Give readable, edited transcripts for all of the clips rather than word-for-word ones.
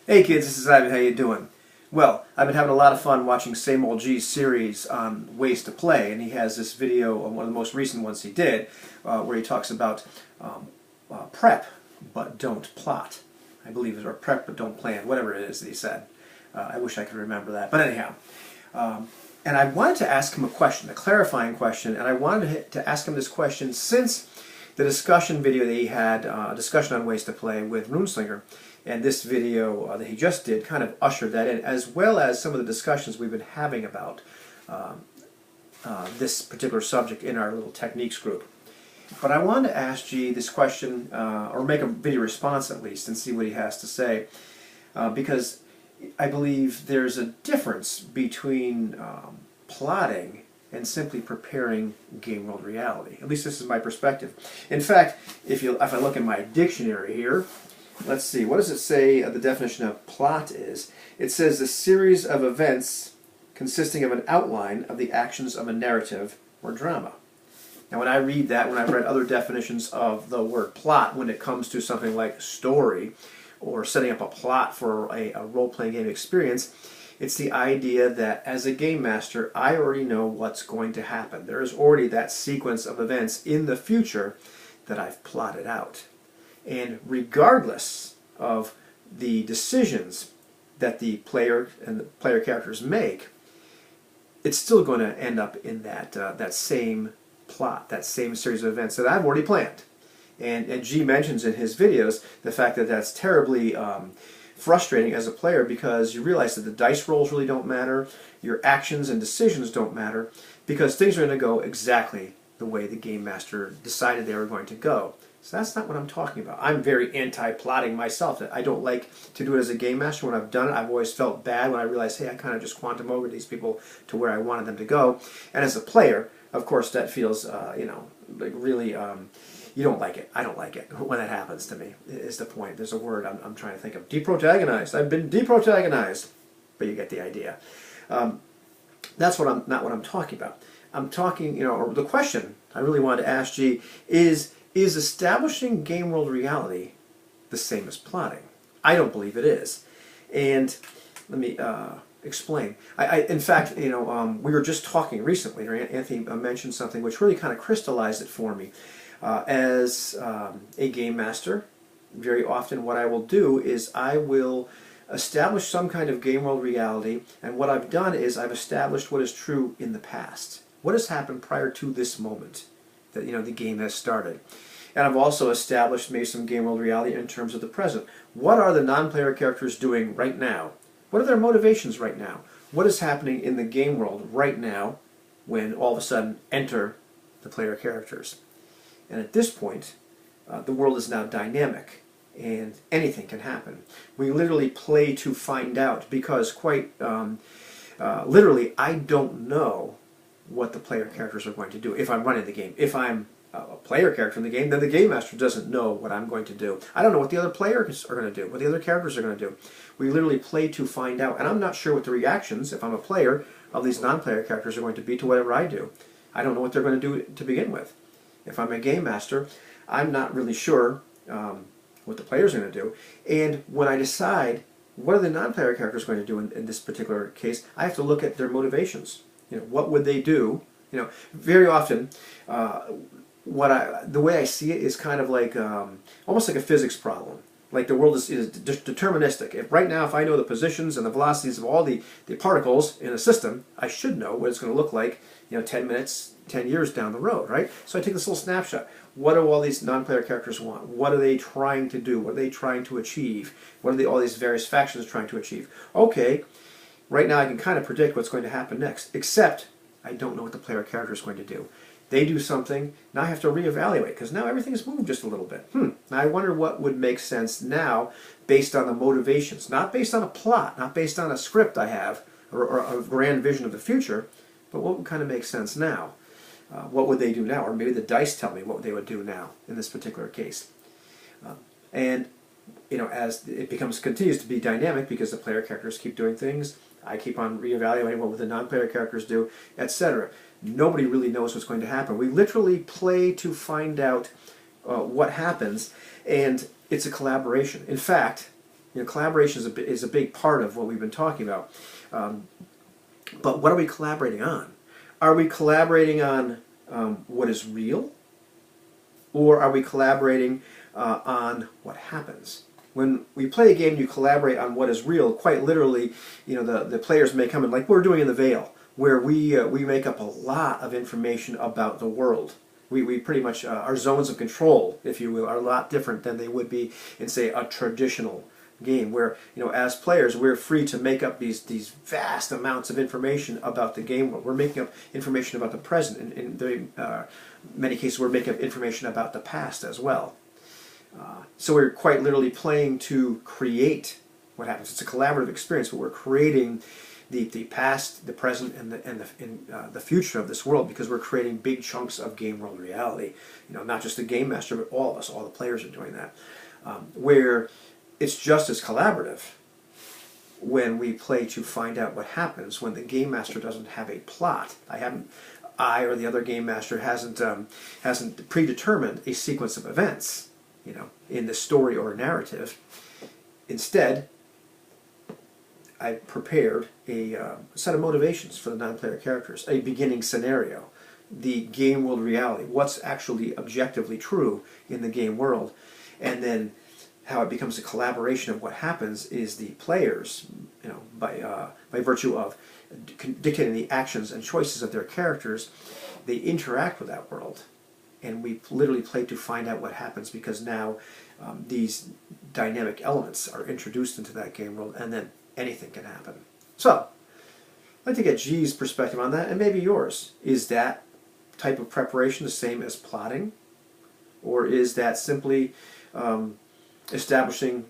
Hey kids, this is Ivan. How you doing? Well, I've been having a lot of fun watching Sameoldji's series on ways to play, and he has this video, one of the most recent ones he did, where he talks about prep but don't plot. I believe it's or prep but don't plan, whatever it is that he said. I wish I could remember that, but anyhow. And I wanted to ask him a question, a clarifying question, and I wanted to ask him this question since the discussion video that he had, a discussion on ways to play with Runeslinger, and this video that he just did kind of ushered that in, as well as some of the discussions we've been having about this particular subject in our little techniques group. But I wanted to ask G this question, or make a video response at least, and see what he has to say, because I believe there's a difference between plotting and simply preparing game world reality. At least this is my perspective. In fact, if I look in my dictionary here, let's see, what does it say the definition of plot is? It says a series of events consisting of an outline of the actions of a narrative or drama. Now when I read that, when I've read other definitions of the word plot, when it comes to something like story or setting up a plot for a role-playing game experience, it's the idea that as a game master, I already know what's going to happen. There is already that sequence of events in the future that I've plotted out. And regardless of the decisions that the player and the player characters make, it's still going to end up in that same plot, that same series of events that I've already planned. And G mentions in his videos the fact that that's terribly frustrating as a player, because you realize that the dice rolls really don't matter, your actions and decisions don't matter, because things are going to go exactly the way the game master decided they were going to go. So that's not what I'm talking about. I'm very anti-plotting myself. I don't like to do it as a game master. When I've done it, I've always felt bad when I realized, hey, I kind of just quantum over these people to where I wanted them to go. And as a player, of course, that feels, like really, you don't like it. I don't like it when that happens to me, is the point. There's a word I'm trying to think of. Deprotagonized. I've been deprotagonized. But you get the idea. That's not what I'm talking about. I'm talking, or the question I really wanted to ask G is establishing game world reality the same as plotting? I don't believe it is. And let me explain. In fact, we were just talking recently, or Anthony mentioned something which really kind of crystallized it for me. As a game master, very often what I will do is I will establish some kind of game world reality, and what I've done is I've established what is true in the past. What has happened prior to this moment that the game has started. And I've also established maybe some game world reality in terms of the present. What are the non-player characters doing right now? What are their motivations right now? What is happening in the game world right now when all of a sudden enter the player characters? And at this point, the world is now dynamic, and anything can happen. We literally play to find out, because quite literally, I don't know what the player characters are going to do if I'm running the game. If I'm a player character in the game, then the game master doesn't know what I'm going to do. I don't know what the other players are going to do, what the other characters are going to do. We literally play to find out, and I'm not sure what the reactions, if I'm a player, of these non-player characters are going to be to whatever I do. I don't know what they're going to do to begin with. If I'm a game master, I'm not really sure what the players are going to do. And when I decide what are the non-player characters going to do in this particular case, I have to look at their motivations. What would they do? Very often, the way I see it is kind of like almost like a physics problem. Like the world is deterministic. If I know the positions and the velocities of all the particles in a system, I should know what it's going to look like 10 minutes, 10 years down the road, right? So I take this little snapshot. What do all these non-player characters want? What are they trying to do? What are they trying to achieve? What are all these various factions trying to achieve? Okay, right now I can kind of predict what's going to happen next, except I don't know what the player character is going to do. They do something, now I have to reevaluate, because now everything has moved just a little bit. Now I wonder what would make sense now based on the motivations, not based on a plot, not based on a script I have, or a grand vision of the future, but what would kind of make sense now? What would they do now? Or maybe the dice tell me what they would do now in this particular case. And as it continues to be dynamic, because the player characters keep doing things, I keep on reevaluating what would the non-player characters do, etc. Nobody really knows what's going to happen. We literally play to find out what happens, and it's a collaboration. In fact, Collaboration is a big part of what we've been talking about. But what are we collaborating on? Are we collaborating on what is real? Or are we collaborating on what happens? When we play a game and you collaborate on what is real, quite literally, the players may come in, like we're doing in the Veil, where we make up a lot of information about the world. We pretty much, our zones of control, if you will, are a lot different than they would be in, say, a traditional game, where as players we're free to make up these vast amounts of information about the game world. We're making up information about the present, and in many cases we're making up information about the past as well. So we're quite literally playing to create what happens. It's a collaborative experience, but we're creating the past, the present, and the future of this world, because we're creating big chunks of game world reality. Not just the game master, but all of us, all the players are doing that. Where it's just as collaborative when we play to find out what happens when the game master doesn't have a plot. I or the other game master hasn't predetermined a sequence of events, in the story or narrative. Instead, I prepared a set of motivations for the non-player characters, a beginning scenario, the game world reality, what's actually objectively true in the game world, and then how it becomes a collaboration of what happens is the players, by virtue of dictating the actions and choices of their characters, they interact with that world. And we literally play to find out what happens, because now these dynamic elements are introduced into that game world, and then anything can happen. So, I'd like to get G's perspective on that, and maybe yours. Is that type of preparation the same as plotting? Or is that simply establishing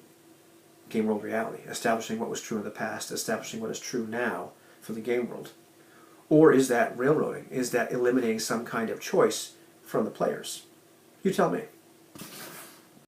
game world reality, establishing what was true in the past, establishing what is true now for the game world? Or is that railroading? Is that eliminating some kind of choice from the players? You tell me.